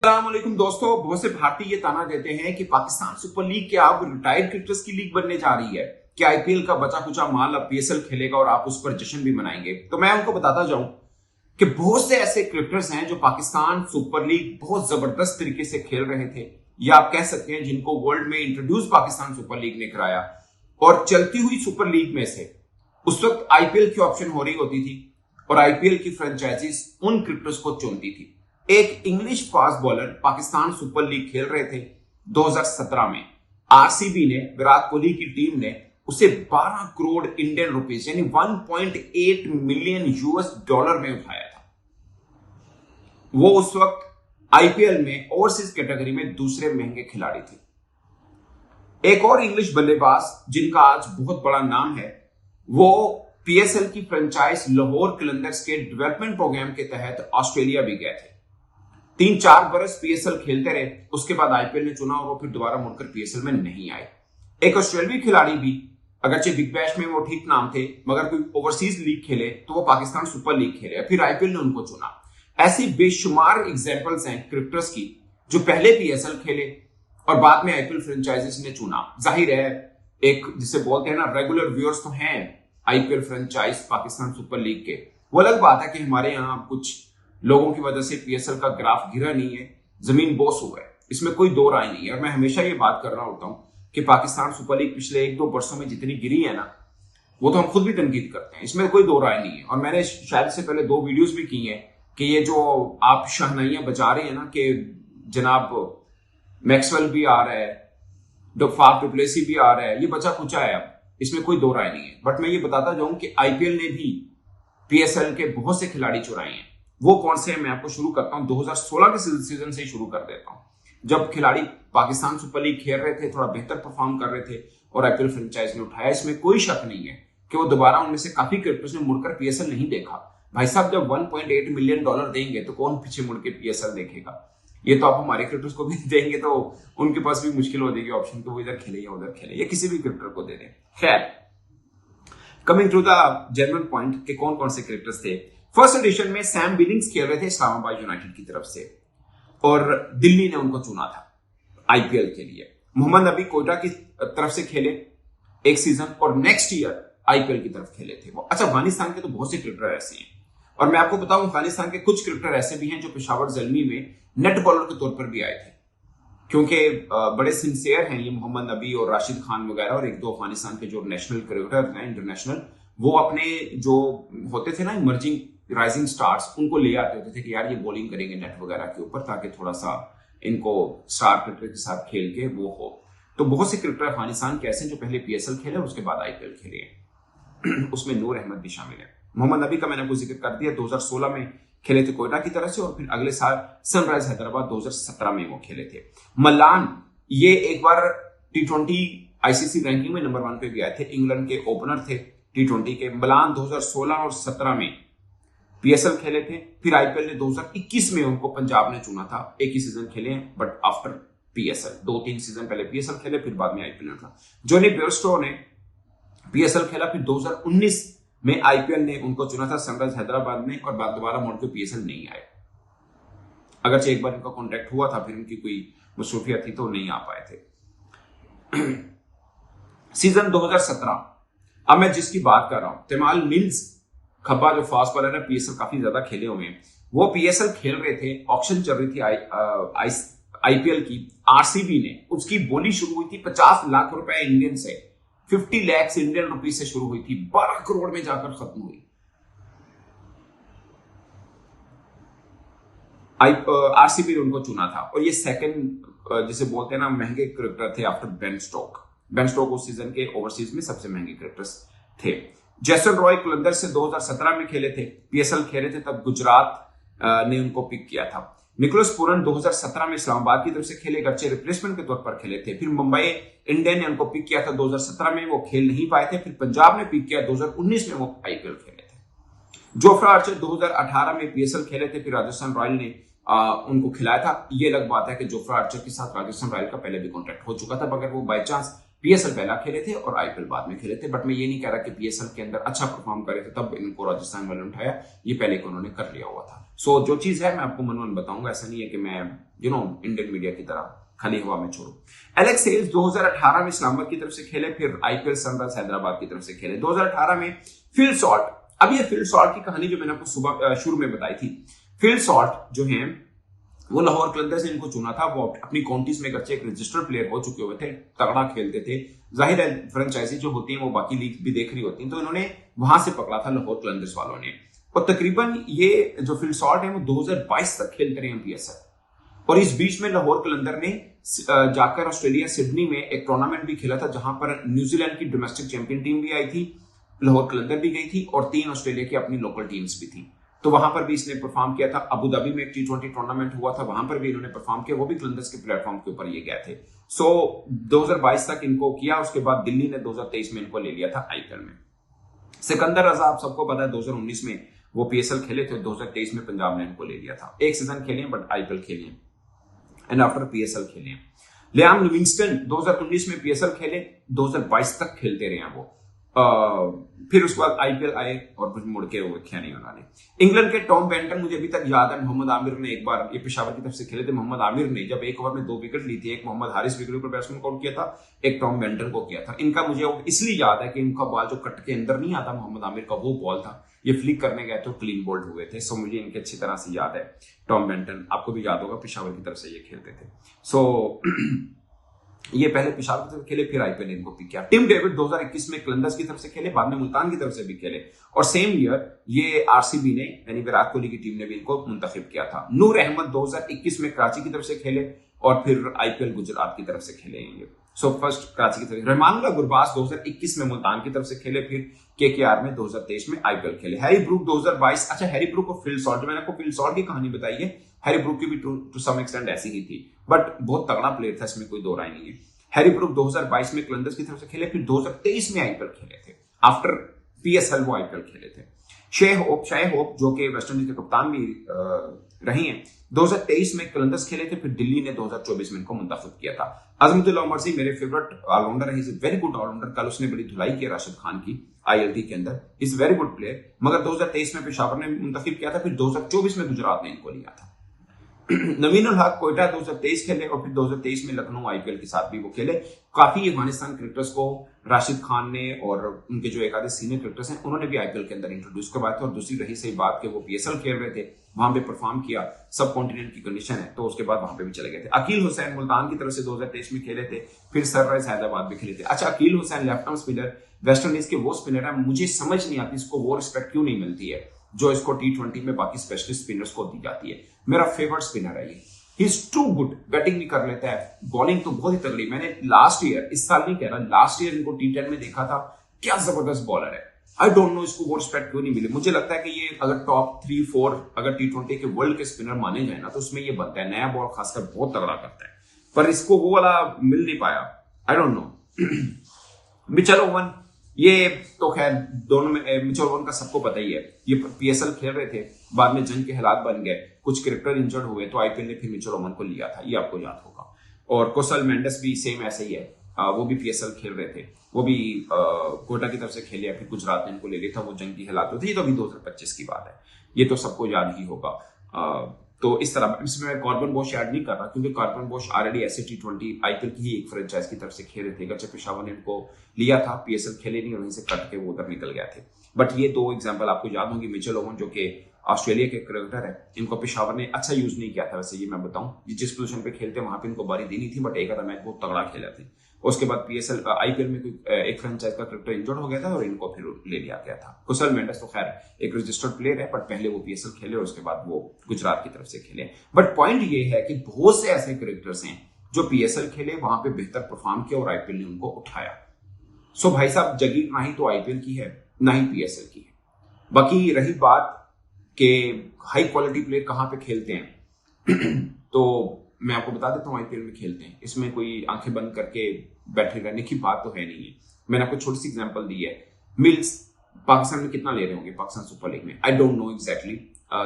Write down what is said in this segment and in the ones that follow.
अस्सलामुअलैकुम दोस्तों, बहुत से भारतीय ये ताना देते हैं कि पाकिस्तान सुपर लीग क्या अब रिटायर्ड क्रिकेटर्स की लीग बनने जा रही है। कि आईपीएल का बचा कुचा माल अब पीएसएल खेलेगा और आप उस पर जश्न भी मनाएंगे। तो मैं उनको बताता जाऊं कि बहुत से ऐसे क्रिकेटर्स हैं जो पाकिस्तान सुपर लीग बहुत जबरदस्त तरीके से खेल रहे थे, या आप कह सकते हैं जिनको वर्ल्ड में इंट्रोड्यूस पाकिस्तान सुपर लीग ने कराया। और चलती हुई सुपर लीग में से उस वक्त आईपीएल की ऑप्शन हो रही होती थी और आईपीएल की फ्रेंचाइजीज उन क्रिकेटर्स को चुनती थी। एक English fast bowler Pakistan super league खेल रहे थे 2017 में। आरसीबी ने, विराट कोहली की टीम ने उसे 12 करोड़ इंडियन रुपीस यानी 1.8 मिलियन यूएस डॉलर में उठाया था। वो उस वक्त आईपीएल में ओवरसीज कैटेगरी में दूसरे महंगे खिलाड़ी थे। एक और इंग्लिश बल्लेबाज जिनका आज बहुत बड़ा नाम है, वो पीएसएल की फ्रेंचाइज लाहौर कलंदर्स के डेवलपमेंट प्रोग्राम के तहत ऑस्ट्रेलिया भी गए थे। 3-4 बरस पीएसएल खेलते रहे, उसके बाद आईपीएल ने चुना और वो फिर दोबारा मुड़कर पीएसएल में नहीं आए। एक ऑस्ट्रेलियाई खिलाड़ी भी, अगरचे बिग बैश में वो ठीक नाम थे, मगर कोई ओवरसीज लीग खेले तो वो पाकिस्तान सुपर लीग खेले, फिर आईपीएल ने उनको चुना। ऐसी बेशुमार एग्जांपल्स हैं क्रिकेटर्स की जो पहले पीएसएल खेले और बाद में आईपीएल फ्रेंचाइजीज ने चुना। जाहिर है, एक जिसे बोलते हैं ना, रेगुलर व्यूअर्स तो हैं IPL franchise Pakistan super league के। वो अलग बात है कि हमारे यहाँ कुछ लोगों की वजह से पीएसएल का ग्राफ गिरा नहीं है, जमीन बोस हुआ है, इसमें कोई दो राय नहीं है। और मैं हमेशा ये बात कर रहा होता हूं कि पाकिस्तान सुपर लीग पिछले 1-2 वर्षों में जितनी गिरी है ना, वो तो हम खुद भी तनकीद करते हैं, इसमें कोई दो राय नहीं है। और मैंने शायद से पहले 2 वीडियोस भी की हैं कि ये जो आप शहनाइयां बजा रहे हैं ना कि जनाब मैक्सवेल भी आ रहा है, फाफ डु प्लेसी भी आ रहा है, ये बचा कुचा है, अब इसमें कोई दो राय नहीं है। बट मैं ये बताता जाऊं कि आईपीएल ने भी पीएसएल के बहुत से खिलाड़ी चुराए हैं। वो कौन से हैं, मैं आपको शुरू करता हूं 2016 के सीजन से ही शुरू कर देता हूं, जब खिलाड़ी पाकिस्तान सुपर लीग खेल रहे थे, थोड़ा बेहतर परफॉर्म कर रहे थे और आईपीएल फ्रेंचाइज ने उठाया। इसमें कोई शक नहीं है कि वो दोबारा उनमें से काफी क्रिकेटर्स ने मुड़कर पीएसएल नहीं देखा। भाई साहब, जब 1.8 मिलियन डॉलर देंगे तो कौन पीछे मुड़ के पीएसएल देखेगा? ये तो आप हमारे क्रिकेटर्स को भी देंगे तो उनके पास भी मुश्किल हो जाएगी ऑप्शन, तो वो इधर खेले या उधर खेले, या किसी भी क्रिकेटर को दे दें। खैर, coming to the genuine point कि कौन कौन से क्रिकेटर्स थे। फर्स्ट एडिशन में सैम बिलिंग्स खेल रहे थे इस्लामाबाद यूनाइटेड की तरफ से और दिल्ली ने उनको चुना था आईपीएल के लिए। मोहम्मद नबी कोयटा की तरफ से खेले एक सीजन और नेक्स्ट ईयर आईपीएल की तरफ खेले थे वो। अच्छा, अफगानिस्तान के तो बहुत से क्रिकेटर ऐसे हैं और मैं आपको बताऊं, अफगानिस्तान के कुछ क्रिकेटर ऐसे भी हैं जो पेशावर जल्मी में नेट बॉलर के तौर पर भी आए थे, क्योंकि बड़े सिंसियर हैं ये मोहम्मद नबी और राशिद खान वगैरह और 1-2 अफगानिस्तान के जो नेशनल क्रिकेटर हैं इंटरनेशनल, वो अपने जो होते थे ना इमर्जिंग राइजिंग स्टार्स, उनको ले आते होते थे कि यार ये बॉलिंग करेंगे नेट वगैरह के ऊपर, ताकि थोड़ा सा इनको स्टार क्रिकेटर के साथ खेल के वो हो। तो बहुत से क्रिकेटर अफगानिस्तान के ऐसे जो पहले पीएसएल खेले और उसके बाद आईपीएल खेले हैं। उसमें नूर अहमद भी शामिल है। मोहम्मद नबी का मैंने आपको जिक्र कर दिया, 2016 में खेले थे कोयटा की तरफ से और फिर अगले साल सनराइज हैदराबाद 2017 में वो खेले थे। मलान ये एक बार T20 आईसीसी रैंकिंग में नंबर 1 पे भी आए थे, इंग्लैंड के ओपनर थे T20 के। मलान 2016 और 17 में पीएसएल खेले थे, फिर आईपीएल ने 2021 में उनको पंजाब ने चुना था। एक ही सीजन खेले बट आफ्टर पीएसएल, 2-3 सीजन पहले पीएसएल खेले, फिर बाद में आईपीएल था। जॉनी बेयरस्टो ने पीएसएल खेला, फिर 2019 में आईपीएल ने उनको चुना था सनराइज हैदराबाद में और बाद दोबारा मुड़ के पीएसएल नहीं आए। अगरचे एक बार उनका कॉन्टैक्ट हुआ था, फिर उनकी कोई मसरूफियत थी तो नहीं आ पाए थे। सीजन 2017, अब मैं जिसकी बात कर रहा हूं, तिमाल मिल्स खब्बा जो फास्ट बॉलर है, पीएसएल काफी ज्यादा खेले हुए हैं, वो पीएसएल खेल रहे थे। ऑक्शन चल रही थी आईपीएल की। आरसीबी ने, उसकी बोली शुरू हुई थी 50 लाख रुपए इंडियन से, 50 लाख इंडियन रुपीज से शुरू हुई थी, 12 करोड़ में जाकर खत्म हुई। आरसीबी ने उनको चुना था और ये सेकंड जिसे बोलते हैं ना महंगे क्रिकेटर थे after Ben Stoke. Ben Stoke उस सीजन के ओवरसीज में सबसे महंगे क्रिकेटर्स थे। जेसन रॉय कलंदर से 2017 में खेले थे, पीएसएल खेले थे, तब गुजरात ने उनको पिक किया था। निकोलस पूरन 2017 में इस्लामाबाद की तरफ से खेले, गच्चे रिप्लेसमेंट के तौर पर खेले थे। फिर मुंबई इंडियन ने उनको पिक किया था 2017 में, वो खेल नहीं पाए थे। फिर पंजाब ने पिक किया 2019 में, वो आईपीएल खेले थे। जोफ्रा आर्चर 2018 में पीएसएल खेले थे, फिर राजस्थान रॉयल ने उनको खिलाया था। ये अलग बात है कि जोफ्रा आर्चर के साथ राजस्थान रॉयल का पहले भी कॉन्ट्रैक्ट हो चुका था, मगर वो बाई चांस पीएसएल पहला खेले थे और आईपीएल बाद में खेले थे। बट मैं ये नहीं कह रहा कि पीएसएल के अंदर अच्छा परफॉर्म करे थे तब इनको राजस्थान वाले ने उठाया, ये पहले को उन्होंने कर लिया हुआ था। सो जो चीज है मैं आपको मनोन बताऊंगा, ऐसा नहीं है कि मैं इंडियन मीडिया की तरह खाली हवा में छोड़ू। एलेक्स हेल्स 2018 में इस्लामाबाद की तरफ से खेले, फिर आईपीएल सनराइज हैदराबाद की तरफ से खेले। 2018 में फिल सॉल्ट, अब ये फिल सॉल्ट की कहानी जो मैंने आपको सुबह शुरू में बताई थी, फिल सॉल्ट जो है वो लाहौर कलंदर्स ने इनको चुना था। वो अपनी काउंटीज में एक रजिस्टर्ड प्लेयर हो चुके हुए थे, तगड़ा खेलते थे। जाहिर है फ्रेंचाइजी जो होती है वो बाकी लीग भी देख रही होती है, तो इन्होंने वहां से पकड़ा था लाहौर कलंदर्स वालों ने। और तकरीबन ये जो फिल सॉल्ट है वो 2022 तक खेलते रहे पीएसएल। और इस बीच में लाहौर कलंदर ने जाकर ऑस्ट्रेलिया सिडनी में एक टूर्नामेंट भी खेला था, जहां पर न्यूजीलैंड की डोमेस्टिक चैंपियन टीम भी आई थी, लाहौर कलंदर भी गई थी और 3 ऑस्ट्रेलिया की अपनी लोकल टीम्स भी थी। तो वहां पर भी इसने परफॉर्म किया था। अबू धाबी में एक T20 टूर्नामेंट हुआ था, वहां पर भी इन्होंने परफॉर्म किया, वो भी कलंदर्स के प्लेटफॉर्म के ऊपर ये गए थे। सो 2022 तक इनको किया, उसके बाद दिल्ली ने 2023 में इनको ले लिया था आईपीएल में। सिकंदर रजा आप सबको पता है 2019 में वो पीएसएल खेले थे, 2023 में पंजाब ने इनको ले लिया था। एक सीजन खेले बट आईपीएल खेले एंड आफ्टर पीएसएल खेले। लियाम लिविंगस्टन 2019 में पीएसएल खेले, 2022 तक खेलते रहे वो। फिर उसके बाद आईपीएल आए और फिर मुड़ के वो रखा नहीं उन्होंने। इंग्लैंड के टॉम बेंटन मुझे अभी तक याद है, मोहम्मद आमिर ने एक बार, ये पेशावर की तरफ से खेले थे, मोहम्मद आमिर ने जब एक ओवर में 2 विकेट ली थी, एक मोहम्मद हारिस विकेट पर बैट्समैन को आउट किया था, एक टॉम बेंटन को किया था। इनका मुझे इसलिए याद है कि इनका बॉल जो कट के अंदर नहीं आता मोहम्मद आमिर का, वो बॉल था, ये फ्लिक करने गए तो क्लीन बोल्ड हुए थे। सो मुझे इनके अच्छी तरह से याद है। टॉम बेंटन आपको भी याद होगा, पेशावर की तरफ से ये खेलते थे। सो ये पहले पेशावर की तरफ खेले, फिर आईपीएल ने इनको पिक किया। टिम डेविड 2021 में कलंदर्स की तरफ से खेले, बाद में मुल्तान की तरफ से भी खेले और सेम ईयर ये आरसीबी ने यानी विराट कोहली की टीम ने भी इनको मुंतखब किया था। नूर अहमद 2021 में कराची की तरफ से खेले और फिर आईपीएल गुजरात की तरफ से खेले। सो फर्स्ट कराची की तरफ। रहमानुल्लाह गुरबाज 2021 में मुल्तान की तरफ से खेले, फिर केकेआर में 2023 में आईपीएल खेले। हैरी ब्रूक 2022, अच्छा हैरी ब्रूक और फिल सॉल्ट, मैंने आपको फिल सॉल्ट की कहानी बताई है, हैरी ब्रूक की भी टू सम एक्सटेंट ऐसी ही थी, बट बहुत तगड़ा प्लेयर था, इसमें कोई दो राय नहीं है। हैरी ब्रूक 2022 में कलंदर्स की तरफ से खेले, फिर 2023 में आईपीएल खेले थे। आफ्टर पीएसएल वो आईपीएल खेले थे। शाय होप जो कि वेस्ट इंडीज के कप्तान भी रही हैं, 2023 में कलंदर्स खेले थे, फिर दिल्ली ने 2024 में इनको मुंतखब किया था। अजमतुल्लाह मर्जी मेरे फेवरेट ऑलराउंडर है, इज वेरी गुड ऑलराउंडर। कल उसने बड़ी धुलाई की राशिद खान की आईएलटी के अंदर, इज वेरी गुड प्लेयर, मगर 2023 में पेशावर ने मुंतखब किया था, फिर 2024 में गुजरात ने इनको लिया था। नवीन उल हक कोयटा 2023 खेले और फिर 2023 में लखनऊ आईपीएल के साथ भी वो खेले। काफी अफगानिस्तान क्रिकेटर्स को राशिद खान ने और उनके जो एक आधे सीनियर क्रिकेटर्स हैं उन्होंने भी आईपीएल के अंदर इंट्रोड्यूस करवाए थे। और दूसरी रही सही बात कि वो पीएसएल खेल रहे थे, वहां पे परफॉर्म किया, सब कॉन्टिनेंट की कंडीशन है, तो उसके बाद वहां पे भी चले गए थे। अकील हुसैन मुल्तान की तरफ से 2023 में खेले थे, फिर सनराइज हैदराबाद में खेले थे। अच्छा, Akeal Hosein left arm spinner, West Indies के वो स्पिनर है, मुझे समझ नहीं आती इसको वो रिस्पेक्ट क्यों नहीं मिलती है जो इसको T20 में बाकी स्पेशलिस्ट स्पिनर्स को दी जाती है। मेरा फेवरेट स्पिनर है ये, he is too good, batting भी कर लेता है, बॉलिंग तो बहुत ही तगड़ी। मैंने लास्ट ईयर, इस साल नहीं कह रहा, लास्ट ईयर इनको T10 में देखा था, क्या जबरदस्त बॉलर है। आई डोंट नो इसको वो रिस्पेक्ट क्यों नहीं मिली। मुझे लगता है कि ये अगर टॉप 3-4 अगर T20 के वर्ल्ड के स्पिनर माने जाए ना, तो उसमें ये बनता है। नया बॉल खासकर बहुत तगड़ा करता है, पर इसको वो वाला मिल नहीं पाया। I don't know. Mitchell oven, ये तो खैर दोनों में, मिचेल ओवन का सबको पता ही है, ये पीएसएल खेल रहे थे, बाद में जंग के हालात बन गए, कुछ क्रिकेटर इंजर्ड हुए, तो आईपीएल ने फिर मिचेल ओवन को लिया था, ये आपको याद होगा। और कोसल मेंडेस भी सेम ऐसे ही है, वो भी पीएसएल खेल रहे थे, वो भी कोटा की तरफ से खेले, फिर गुजरात ने इनको ले लिया था, वो जंग की हालात होती, ये तो अभी 2025 की बात है, ये तो सबको याद ही होगा। तो इस तरह इसमें मैं कॉर्बन बोश ऐड नहीं कर रहा, क्योंकि कॉर्बन बोश ऑलरेडी ऐसे T20 आईपीएल की ही एक फ्रेंचाइज की तरफ से खेल रहे थे। अगरचे पेशावर ने इनको लिया था, पीएसएल खेले नहीं, वहीं से कट के वो उधर निकल गए थे। बट ये दो एग्जांपल आपको याद होंगे। मिचेल ओवन जो कि ऑस्ट्रेलिया के क्रिकेटर है, इनको पेशावर ने अच्छा यूज नहीं किया था। वैसे ये मैं बताऊं, जिस पोजीशन पे खेलते वहां पे इनको बारी देनी थी, बट एक आधा मैच बहुत तगड़ा खेला थे। उसके बाद पीएसएल आईपीएल में कोई एक फ्रेंचाइज का क्रिकेटर इंजर्ड हो गया था और इनको फिर ले लिया गया था। कुशल मेंडेस तो खैर एक रजिस्टर्ड प्लेयर है, बट पहले वो पीएसएल खेले और उसके बाद वो गुजरात की तरफ से खेले। बट पॉइंट ये है कि बहुत से ऐसे क्रिकेटर्स हैं जो पीएसएल खेले, वहां पे बेहतर परफॉर्म किया और आईपीएल ने उनको उठाया। सो भाई साहब, जगीर ना ही तो आईपीएल की है, ना ही पीएसएल की है। बाकी रही बात कि हाई क्वालिटी प्लेयर कहां पे खेलते हैं तो मैं आपको बता देता हूँ, आईपीएल में खेलते हैं, इसमें कोई आंखें बंद करके बैठे रहने की बात तो है नहीं है। मैंने आपको छोटी सी एग्जांपल दी है। मिल्स पाकिस्तान में कितना ले रहे होंगे पाकिस्तान सुपर लीग में, आई डोंट नो एग्जैक्टली।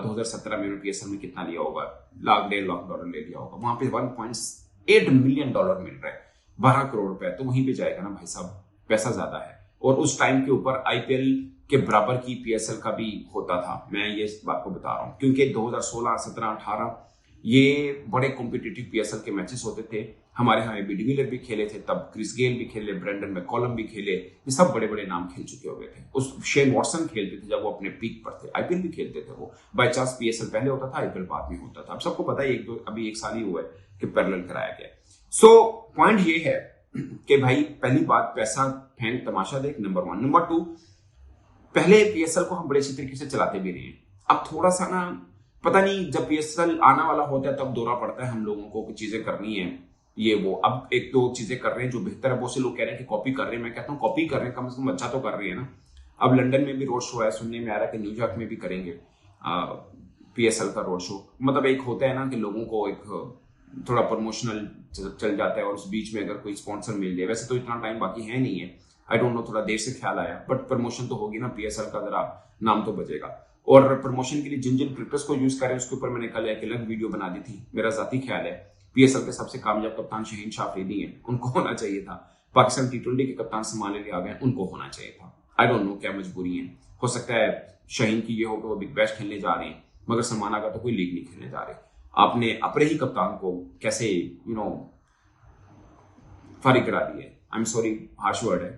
2017 में पीएसएल में कितना लिया होगा, $1.5 लाख ले लिया होगा। वहां पे $1.8 मिलियन मिल रहा है। 12 करोड़ रुपए, तो वहीं पे जाएगा ना भाई साहब, पैसा ज्यादा है। और उस टाइम के ऊपर आईपीएल के बराबर की पीएसएल का भी होता था, मैं ये इस बात को बता रहा हूँ, क्योंकि 2016, 17, 18 ये बड़े कॉम्पिटिटिव पीएसएल के मैचेस होते थे। हमारे यहाँ एबी डिविलियर भी खेले थे तब, क्रिस गेल भी खेले, ब्रेंडन मैककॉलम भी खेले, ये सब बड़े बड़े नाम खेल चुके हुए थे। उस शेन वॉटसन खेलते थे जब वो अपने पीक पर थे, आईपीएल भी खेलते थे वो। बाय चांस पीएसएल पहले होता था, आईपीएल बाद में होता था। अब सबको पता है अभी एक साल ही हुआ है कि पैरेलल कराया गया। सो पॉइंट ये है कि भाई पहली बात, पैसा फेंक तमाशा देख, नंबर 1। नंबर 2, पहले पीएसएल को हम बड़े अच्छी तरीके से चलाते भी रहे हैं। अब थोड़ा सा ना, पता नहीं, जब पीएसएल आने वाला होता है तब दौरा पड़ता है हम लोगों को कि चीजें करनी है ये वो। अब एक दो चीजें कर रहे हैं जो बेहतर है, बहुत से लोग कह रहे हैं कि कॉपी कर रहे हैं। मैं कहता हूँ कॉपी कर रहे हैं, कम से कम अच्छा तो कर रही है ना। अब लंदन में भी रोड शो है, सुनने में आ रहा है कि न्यूयॉर्क में भी करेंगे पीएसएल का रोड शो। मतलब एक होता है ना कि लोगों को एक थोड़ा प्रमोशनल चल जाता है, और उस बीच में अगर कोई स्पॉन्सर मिल जाए, वैसे तो इतना टाइम बाकी है नहीं है, आई डोंट नो, थोड़ा देर से ख्याल आया, बट प्रमोशन तो होगी ना, पीएसएल का जरा नाम तो बचेगा। और प्रमोशन के लिए जिन जिन क्रिकेटर्स को यूज करें उसके ऊपर मैंने कल एक अलग वीडियो बना दी थी। मेरा जाती ख्याल है पीएसएल के सबसे कामयाब कप्तान शाहीन शाह अफरीदी हैं, उनको होना चाहिए था। पाकिस्तान टी20 के कप्तान सलमान अली आ गए, उनको होना चाहिए था। आई डोंट नो क्या मजबूरी है, हो सकता है शाहीन की ये हो कि वो बिग बैश खेलने जा रहे हैं, मगर सलमान आगा तो कोई लीग नहीं खेलने जा रहे। आपने अपने ही कप्तान को कैसे फारिग करा दिए। I am sorry, harsh word है,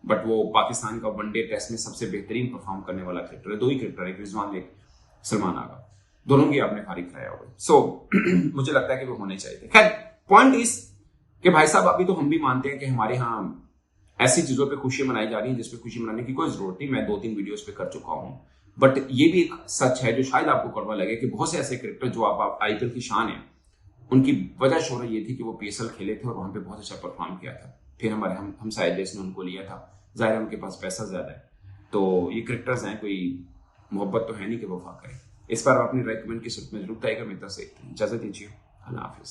बट वो पाकिस्तान का वनडे टेस्ट में सबसे बेहतरीन परफॉर्म करने वाला क्रिकेटर है। दो ही क्रिकेटर है, रिजवान लेक, सलमान आगा, दोनों की आपने फारिग कराया हुआ। सो मुझे लगता है कि वो होने चाहिए थे। खैर, पॉइंट इज कि भाई साहब अभी तो हम भी मानते हैं कि हमारे यहाँ ऐसी चीजों पे खुशी मनाई जा रही है जिसपे खुशी मनाने की कोई जरूरत नहीं। मैं 2-3 वीडियोस पे कर चुका हूं, बट ये भी एक सच है जो शायद आपको कड़वा लगे कि बहुत से ऐसे क्रिकेटर जो आप आईपीएल की शान है, उनकी वजह शोहरत ये थी कि वो पीएसएल खेले थे और वहां पे बहुत अच्छा परफॉर्म किया था। फिर हमारे हम साइड देश ने उनको लिया था, जाहिर है उनके पास पैसा ज्यादा है, तो ये क्रिकेटर्स हैं, कोई मोहब्बत तो है नहीं कि वफा करें। इस बार अपनी राय कमेंट की सूरत में जरूर बताइएगा। मेरी तरफ से इजाजत दीजिए, अल्लाह हाफिज।